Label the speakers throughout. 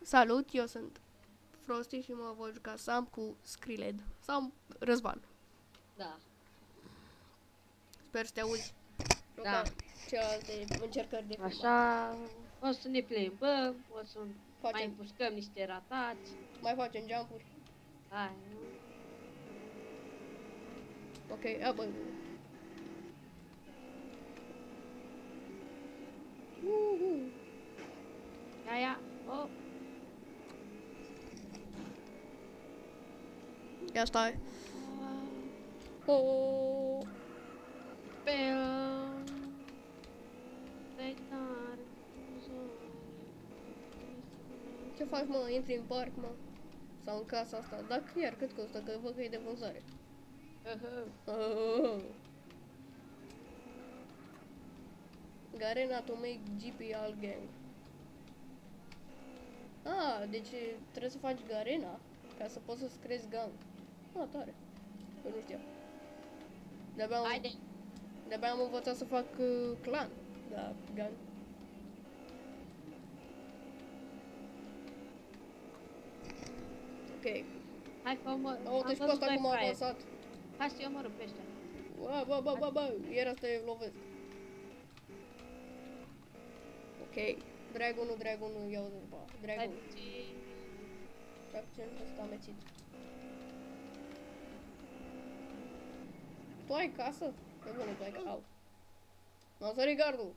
Speaker 1: Salut, eu sunt Frosty și mă voi juca Sam cu Skriled. Sau Răzvan.
Speaker 2: Da.
Speaker 1: Sper să te auzi. Nu
Speaker 2: Da.
Speaker 1: ca celelalte încercări de filmare.
Speaker 2: Așa, o să ne plimbăm, o să mai
Speaker 1: Facem,
Speaker 2: împușcăm niște ratați.
Speaker 1: mai facem jumpuri.
Speaker 2: Hai, nu?
Speaker 1: Ok, ia bă.
Speaker 2: Ia, oh,
Speaker 1: Ia stai. Oh.
Speaker 2: pe tare,
Speaker 1: Ce faci, mă? Intri în parc, mă? Sau în casa asta? Dar chiar cât costă? Că văd că e de vânzare. Oh. Garena to make GP all gang. Ah, deci trebuie să faci garena ca să poți să-ți crezi gang. Ah, tare. Eu nu știam.
Speaker 2: Haide.
Speaker 1: De-abia am învățat să fac clan. Da, gang. Ok.
Speaker 2: Hai că omor.
Speaker 1: Oh, deci pe ăsta cum a avansat.
Speaker 2: Hai să-i omorâm pe ăștia.
Speaker 1: Bă, era să te lovesc. Ok. Dragonul, iau de ba. Dragonul. Stai puțin, ăsta amețit. Tu ai casă? E bine, tu ai casă. Au. M-am sărit gardul.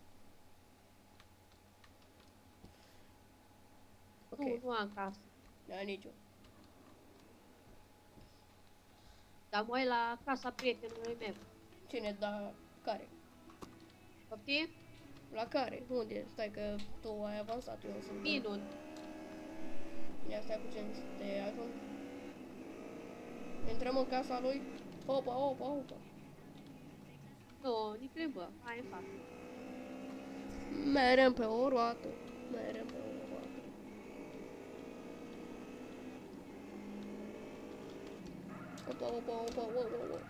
Speaker 1: Ok.
Speaker 2: Nu am casă.
Speaker 1: Da, nici eu.
Speaker 2: Dar mă uit la casa prietenului meu.
Speaker 1: Cine, da, care?
Speaker 2: Poftim?
Speaker 1: La care? Unde? Stai că tu ai avansat, eu sunt...
Speaker 2: Minun.
Speaker 1: Ia stai puțin să te ajung. Intrăm în casa lui. Opa.
Speaker 2: Nu, ni plimbă. Hai în față.
Speaker 1: Merem pe o roată. Opa.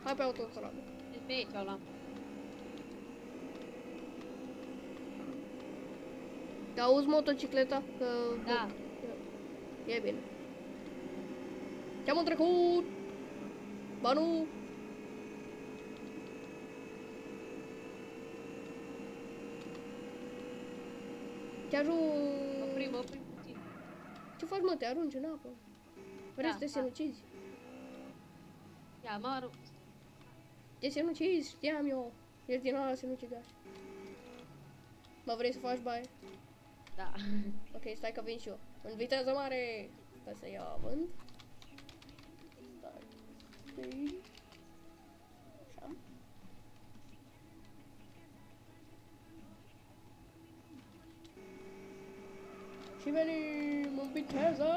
Speaker 1: Hai pe autostradă.
Speaker 2: Deci pe aici o luăm.
Speaker 1: Te auzi motocicleta? Că...
Speaker 2: Da.
Speaker 1: E bine. Ce-am trecut? Ba nu. Te ajung.
Speaker 2: Oprim puțin.
Speaker 1: Ce faci, mă? Te arunci în apă. Vrei
Speaker 2: Da,
Speaker 1: să te
Speaker 2: da.
Speaker 1: sinucizi?
Speaker 2: Ia, mă arunc.
Speaker 1: Te sinucizi, știam eu. Ești din ala sinucigaș. Mă, vrei să faci baie?
Speaker 2: Da.
Speaker 1: Ok, stai că vin și eu. În viteză mare. Stai să iau având. Stai. Așa. Și venim în viteză.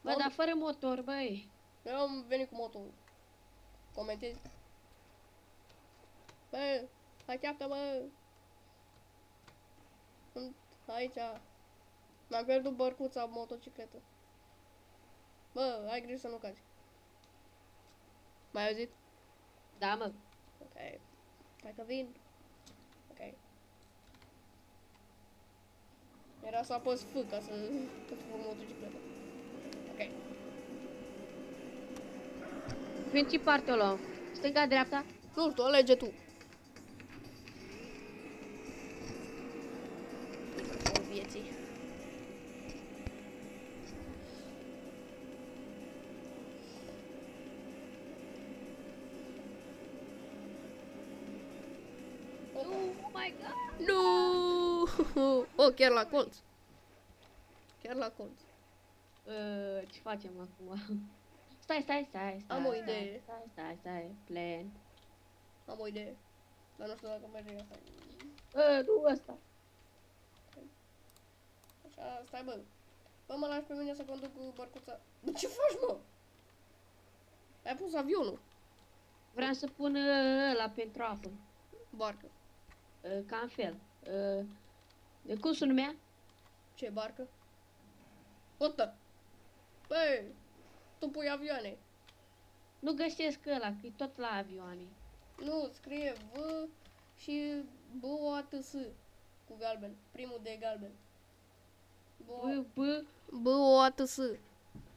Speaker 2: Bă, dar fără motor, băi.
Speaker 1: Eu am venit cu motorul. Comentezi? Bă, așteaptă-mă. Sunt aici. Mi-am pierdut bărcuța motocicletă. Bă, ai grijă să nu cazi. M-ai auzit?
Speaker 2: Da, mă.
Speaker 1: Ok. Stai că vin. Ok. Era să apăs F ca să fac motocicletă. Ok.
Speaker 2: În ce parte o luăm? Stânga, dreapta?
Speaker 1: Nu știu, alege tu. O vieții.
Speaker 2: Oh my god!
Speaker 1: Nu! Oh, chiar la colț. Chiar la colț.
Speaker 2: Ce facem acum? Stai.
Speaker 1: Am o idee.
Speaker 2: Stai. Plan.
Speaker 1: Am o idee. Dar nu știu dacă merge asta.
Speaker 2: Nu ăsta.
Speaker 1: Așa, stai bă. Bă, mă lași pe mine să conduc cu bărcuța. Bă, ce faci, mă? Ai pus avionul.
Speaker 2: Vreau să pun ăla pentru apă.
Speaker 1: Barcă.
Speaker 2: Ca în fel. Cum se numea?
Speaker 1: Ce barcă? Otă! Bă, tu pui avioane.
Speaker 2: Nu găsesc ăla, că e tot la avioane.
Speaker 1: Nu, scrie V și B-O-A-T-S cu galben. Primul de galben. B-O-A-T-S.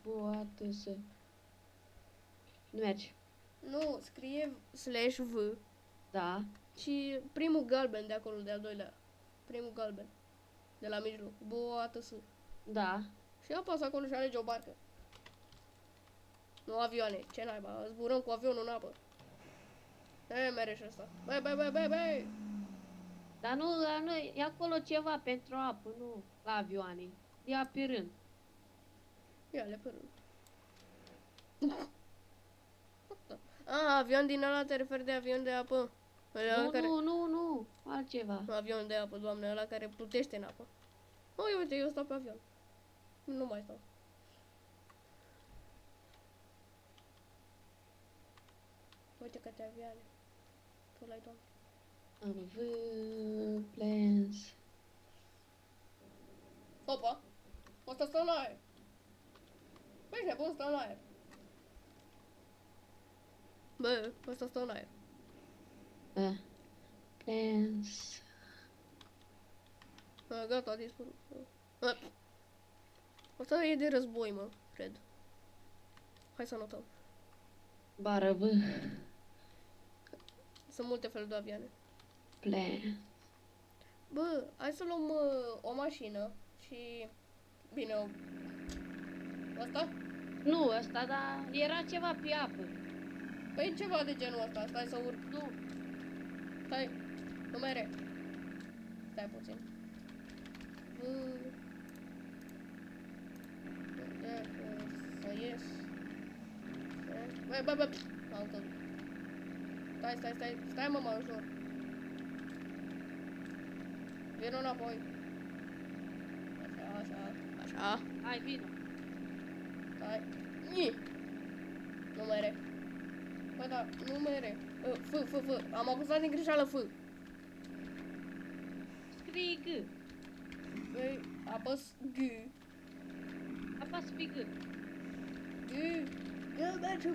Speaker 2: B-O-A-T-S. Nu merge.
Speaker 1: Nu, scrie slash V
Speaker 2: Da.
Speaker 1: și primul galben de acolo, de-al doilea. Primul galben. De la mijloc. B-O-A-T-S.
Speaker 2: Da.
Speaker 1: Și apasă acolo și alege o barcă. Nu avioane, ce naiba, zburăm cu avionul în apă. Mere și ăsta. Băi.
Speaker 2: Dar nu, e acolo ceva pentru apă, nu la avioane. Ia pe rând.
Speaker 1: Ia le pe rând. Avion din ăla, te referi de avion de apă? Ăla care...
Speaker 2: Nu, altceva.
Speaker 1: Avion de apă, doamne, ăla care plutește în apă. Uite, eu stau pe avion. Nu mai stau. Uite câte avioane. Tu l-ai, doamne.
Speaker 2: Plans.
Speaker 1: Opa! Ăsta stă în aer. Băi, ești nebun, stă în aer. Bă, ăsta stă în aer.
Speaker 2: Plans.
Speaker 1: Gata, a dispărut. Asta e de război, mă, cred. Hai să notăm.
Speaker 2: Bară V.
Speaker 1: Sunt multe feluri de avioane.
Speaker 2: Plan.
Speaker 1: Bă, hai să luăm o mașină și... Bine, asta?
Speaker 2: Nu, ăsta, dar era ceva pe apă.
Speaker 1: Păi ceva de genul ăsta, stai să urc.
Speaker 2: Nu.
Speaker 1: Stai, numere. Stai puțin. Să ies. Bă, m-am căzut. Stai mă, mă ușor. Vino înapoi. Așa.
Speaker 2: Hai, vino.
Speaker 1: Stai. Numere. Bă, da, numere. F. Am apăsat din greșeală F.
Speaker 2: Scrie G.
Speaker 1: Băi, apăs G.
Speaker 2: Apasă pe G.
Speaker 1: G, merge.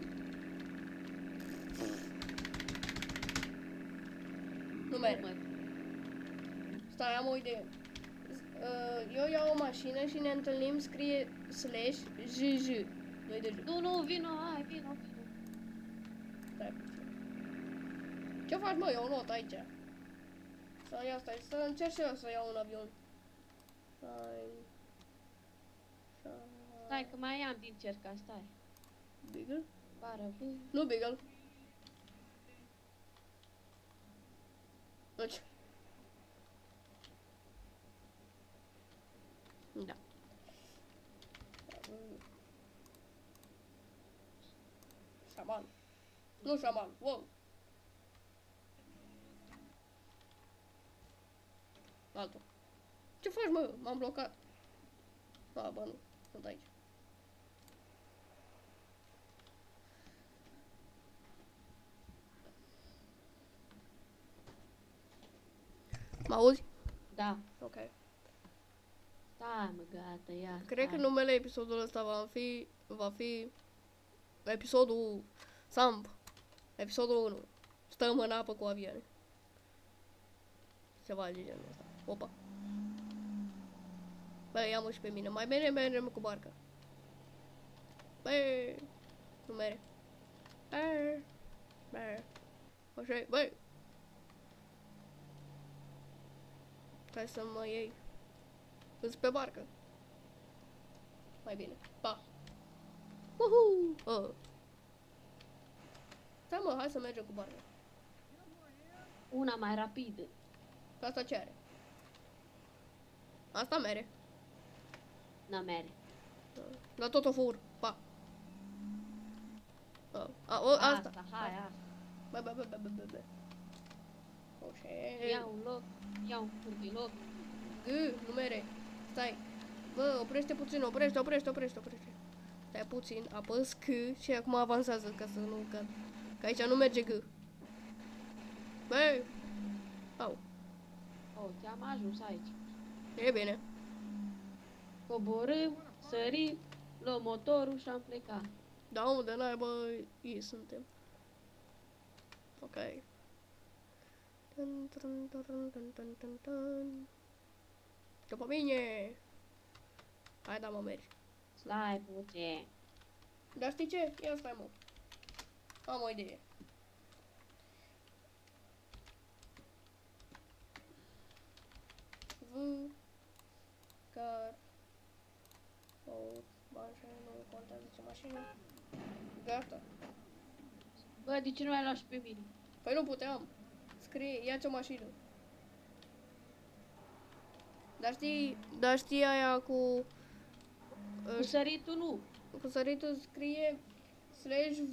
Speaker 1: Numere. Stai, am o idee. Eu iau o mașină și ne întâlnim, scrie slash JJ. 2 de J.
Speaker 2: Nu, vino, hai, vino.
Speaker 1: Stai puțin. Ce faci, mă? Eu not aici. Să încerc și eu să iau un avion.
Speaker 2: Stai, că mai am din cerca, stai.
Speaker 1: Beagle?
Speaker 2: Bară V.
Speaker 1: Nu Beagle. Deci. Da. Șaman. Nu șaman, wow. Altul. Ce faci, mă? M-am blocat. Bă, nu. Sunt aici. Mă auzi?
Speaker 2: Da.
Speaker 1: Ok.
Speaker 2: Stai, mă, gata, ia.
Speaker 1: Cred că numele episodului ăsta va fi episodul Samp. Episodul 1. Stăm în apă cu avioane. Ceva de genul ăsta. Opa. Băi, ia-mă și pe mine. Mai bine mergem cu barca. Băi, nu mere. Băi. Așa, băi. Hai să mă iei. Îți pe barcă. Mai bine. Pa. Stai, mă, hai să mergem cu barca.
Speaker 2: Una mai rapidă.
Speaker 1: Asta ce are? Asta mere.
Speaker 2: N-a mere.
Speaker 1: Dar tot o fur. Pa. Asta.
Speaker 2: Hai, asta.
Speaker 1: Bă. Oșe.
Speaker 2: Ia un loc, ia un loc.
Speaker 1: Nu mere. Stai. Bă, oprește puțin, oprește. Stai puțin, apăs C și acum avansează ca să nu cad. Că aici nu merge G. Bă. Au.
Speaker 2: Oh, te-am ajuns aici.
Speaker 1: E bine.
Speaker 2: Coborâm, sărim, luăm motorul și am plecat.
Speaker 1: Da, unde naiba ei suntem? Ok. După mine! Hai da, mă, mergi.
Speaker 2: Stai puțin.
Speaker 1: Dar știi ce? Ia stai, mă. Am o idee. Car. Mașină, nu contează ce mașină. Gata.
Speaker 2: Bă, de ce nu ai luat și pe mine?
Speaker 1: Păi nu puteam. Scrie, ia-ți o mașină. Dar știi aia
Speaker 2: Cu săritul nu.
Speaker 1: cu săritul scrie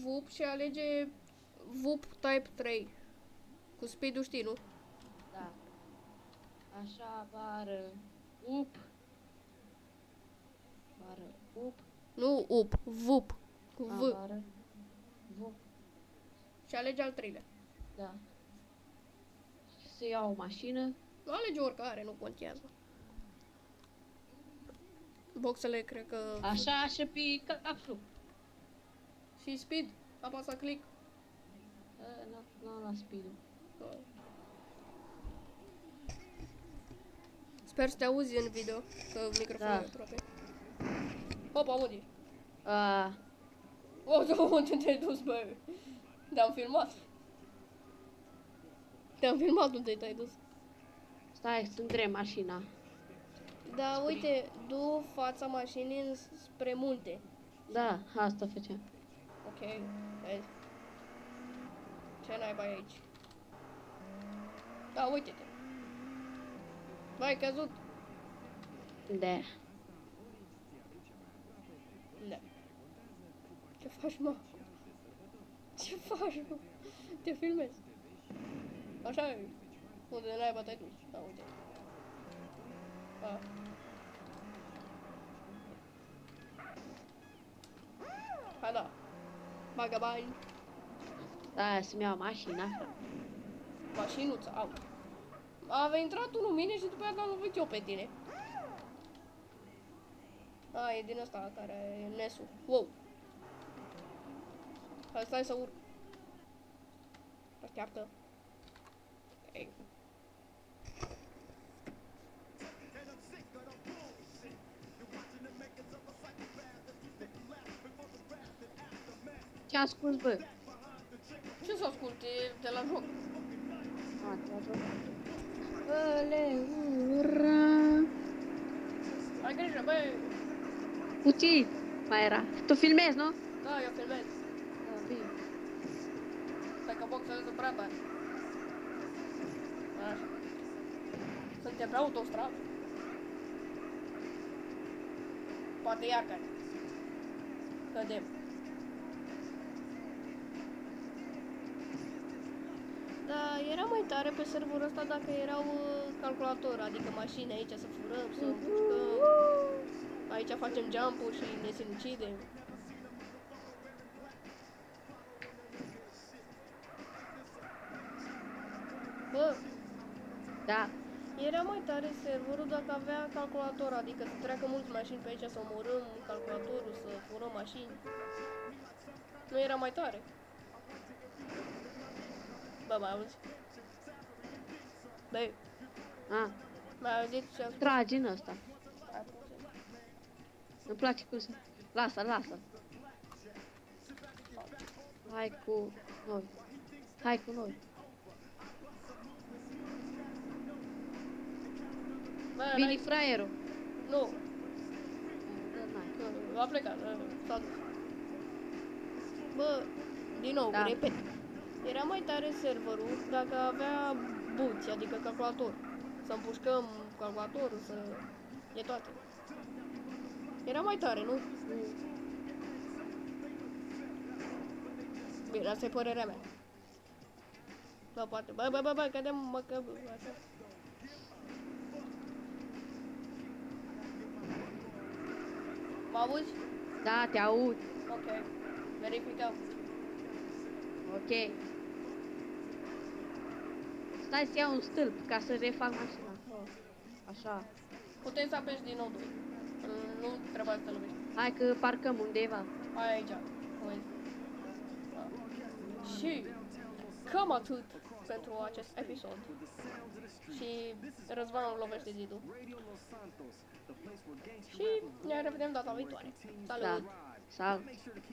Speaker 1: /VUP și alege VUP Type 3. Cu speed-ul știi, nu?
Speaker 2: Da. Așa, bară. Up. Bară. Up.
Speaker 1: Nu UP, VUP. Cu
Speaker 2: A,
Speaker 1: V.
Speaker 2: bară. V.
Speaker 1: Și alege al treilea.
Speaker 2: Da. Să iau o mașină.
Speaker 1: Nu alege oricare, nu contează. Boxele cred că...
Speaker 2: Așa și pe capsul.
Speaker 1: Și speed. Apasa click.
Speaker 2: Nu la speed-ul.
Speaker 1: Sper să te auzi în video, că microfonul e aproape. Opa, unde ești? Unde te-ai dus, bă? Te-am filmat. Te-am filmat unde te-ai dus.
Speaker 2: Stai, să îndrem mașina.
Speaker 1: Da, uite, du fața mașinii spre munte.
Speaker 2: Da, asta făceam.
Speaker 1: Ok, vezi. Ce naiba e aici? Da, uite-te. Vai, căzut.
Speaker 2: Da.
Speaker 1: Da. Ce faci, mă? Ce faci, mă? Te filmezi. Așa e. Unde naiba te-ai dus? Da, uite. Hai da. Bagă bani.
Speaker 2: Da, să-mi iau mașina, frate.
Speaker 1: Mașinuță, au. A intrat unul în mine și după aceea l-am lovit eu pe tine. E din ăsta care e Nesul. Wow. Hai, stai să urc. Așteaptă. Ei.
Speaker 2: Ce ascult, bă?
Speaker 1: Ce să asculti de la joc?
Speaker 2: Te-a joc. Ura.
Speaker 1: Ai grijă, băi.
Speaker 2: Puțin mai era. Tu filmezi, nu?
Speaker 1: Da, eu filmez.
Speaker 2: Da, bine.
Speaker 1: Stai că boxele sunt prea tare. Așa. Suntem pe autostradă. Poate ia care. Cădem. Da, era mai tare pe serverul ăsta dacă erau calculatori, adică mașini aici să furăm, să împușcăm. Aici facem jump-uri și ne sinucidem. Bă,
Speaker 2: Da.
Speaker 1: era mai tare serverul dacă avea calculator, adică să treacă mulți mașini pe aici, să omorâm calculatorul, să furăm mașini. Nu era mai tare? Bă, mai auzi? Băi, mai auzit ce am spus?
Speaker 2: Tragi în ăsta.
Speaker 1: Hai puțin.
Speaker 2: Îmi place cum se... Lasă. Hai cu noi.
Speaker 1: Bă,
Speaker 2: Vine fraierul.
Speaker 1: Nu,
Speaker 2: N-ai.
Speaker 1: a plecat, s-a dus. Bă, din nou,
Speaker 2: Da.
Speaker 1: repet. Era mai tare serverul dacă avea buți, adică calculator. Să împușcăm calculatorul, să... e toate. Era mai tare, nu? Bine, asta e părerea mea. Bă, poate. Bă, cădem, mă, că... Așa. Mă auzi?
Speaker 2: Da, te aud.
Speaker 1: Ok. Verificăm.
Speaker 2: Ok. Stai să iau un stâlp ca să refac mașina. Așa.
Speaker 1: Putem să apeși din nou 2. Nu trebuie să te lovești.
Speaker 2: Hai că parcăm undeva.
Speaker 1: Hai aici. Uite. Da. Și cam atât pentru acest episod. Și Răzvan îl lovește zidul. Și Ne revedem data viitoare. Salut!
Speaker 2: Da. Salut!